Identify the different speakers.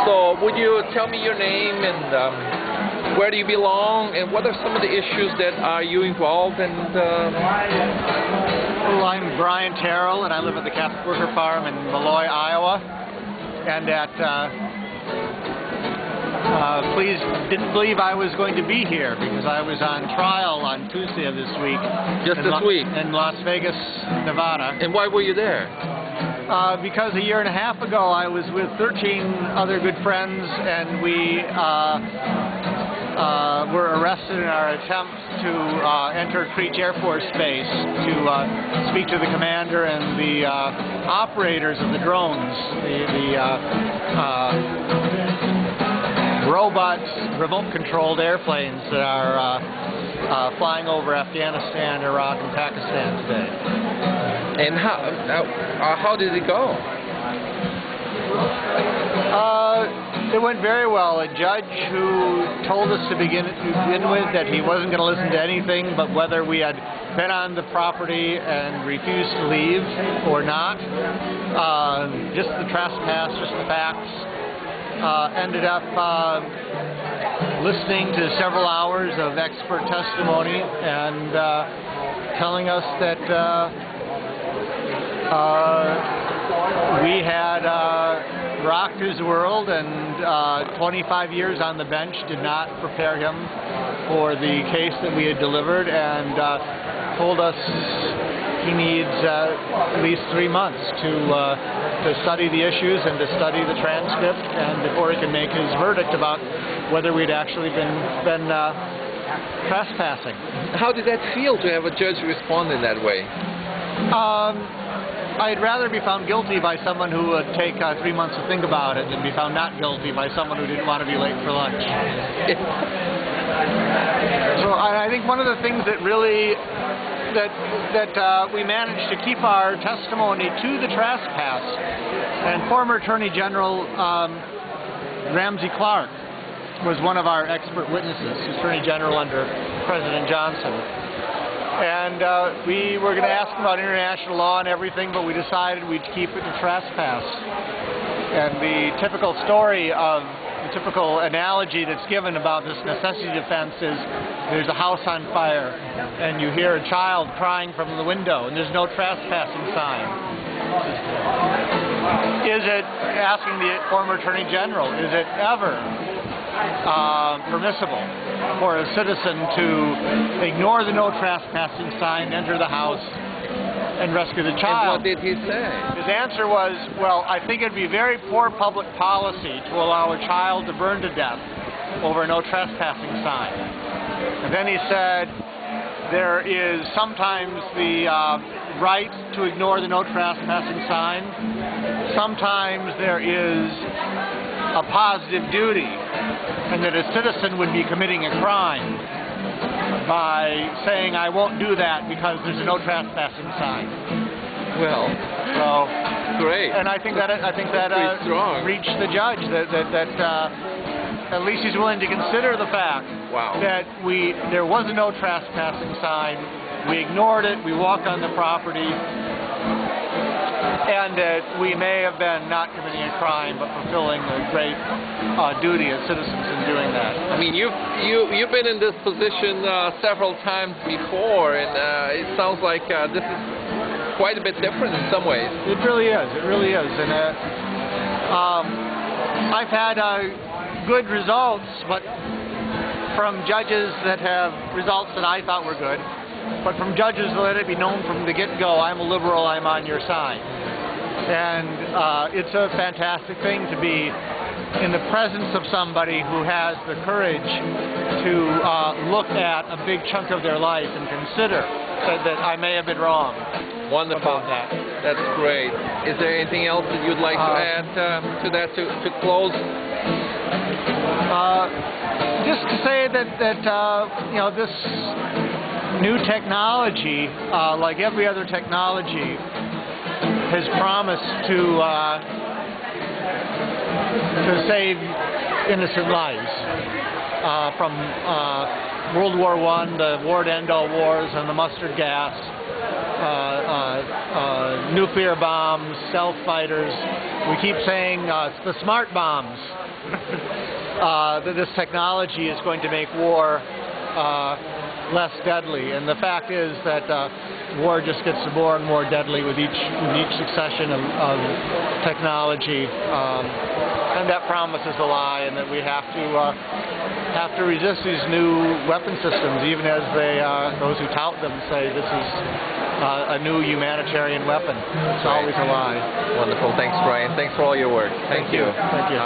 Speaker 1: So would you tell me your name and where do you belong and what are some of the issues that are you involved in?
Speaker 2: Well, I'm Brian Terrell and I live at the Catholic Worker Farm in Maloy, Iowa. And please didn't believe I was going to be here because I was on trial on Tuesday of this week.
Speaker 1: Just this week?
Speaker 2: In Las Vegas, Nevada.
Speaker 1: And why were you there?
Speaker 2: Because a year and a half ago I was with 13 other good friends and we were arrested in our attempt to enter Creech Air Force Base to speak to the commander and the operators of the drones, the robots, remote-controlled airplanes that are flying over Afghanistan, Iraq, and Pakistan today.
Speaker 1: And how did it go?
Speaker 2: It went very well. A judge who told us to begin with that he wasn't going to listen to anything but whether we had been on the property and refused to leave or not. Just the trespass, just the facts. Ended up listening to several hours of expert testimony and telling us that we had rocked his world and 25 years on the bench did not prepare him for the case that we had delivered, and told us he needs at least 3 months to study the issues and to study the transcript, and before he can make his verdict about whether we'd actually been trespassing.
Speaker 1: How did that feel to have a judge respond in that way?
Speaker 2: I'd rather be found guilty by someone who would take 3 months to think about it than be found not guilty by someone who didn't want to be late for lunch. So I think one of the things that really we managed to keep our testimony to the trespass, and former Attorney General Ramsey Clark was one of our expert witnesses, Attorney General under President Johnson. And we were going to ask him about international law and everything, but we decided we'd keep it to trespass. And the typical story of, the typical analogy that's given about this necessity defense is there's a house on fire and you hear a child crying from the window and there's no trespassing sign. Is it, asking the former Attorney General, is it ever permissible for a citizen to ignore the no trespassing sign, enter the house, and rescue the child?
Speaker 1: And what did he say?
Speaker 2: His answer was, well, I think it'd be very poor public policy to allow a child to burn to death over a no trespassing sign. And then he said, there is sometimes the right to ignore the no trespassing sign. Sometimes there is a positive duty, and that a citizen would be committing a crime by saying, I won't do that because there's a no trespassing sign.
Speaker 1: Well,
Speaker 2: so
Speaker 1: great.
Speaker 2: And I think that reached the judge, that at least he's willing to consider the fact that there was a no trespassing sign, we ignored it, we walked on the property, and that we may have been not committing a crime but fulfilling a great duty as citizens in doing that.
Speaker 1: I mean, you've been in this position several times before, and it sounds like this is quite a bit different in some ways.
Speaker 2: It really is. It really is. And I've had good results, but from judges that have results that I thought were good, but from judges that let it be known from the get-go, I'm a liberal, I'm on your side. And it's a fantastic thing to be in the presence of somebody who has the courage to look at a big chunk of their life and consider that I may have been wrong.
Speaker 1: Wonderful.
Speaker 2: About that.
Speaker 1: That's great. Is there anything else that you'd like to add to that to close?
Speaker 2: Just to say that you know, this new technology, like every other technology, has promised to save innocent lives from World War I, the war to end all wars, and the mustard gas, nuclear bombs, stealth fighters. We keep saying the smart bombs. That this technology is going to make war less deadly, and the fact is that war just gets more and more deadly with each succession of technology, and that promise is a lie, and that we have to resist these new weapon systems, even as those who tout them say this is a new humanitarian weapon. It's always a lie.
Speaker 1: Wonderful. Thanks, Brian. Thanks for all your work. Thank you.
Speaker 2: Thank you.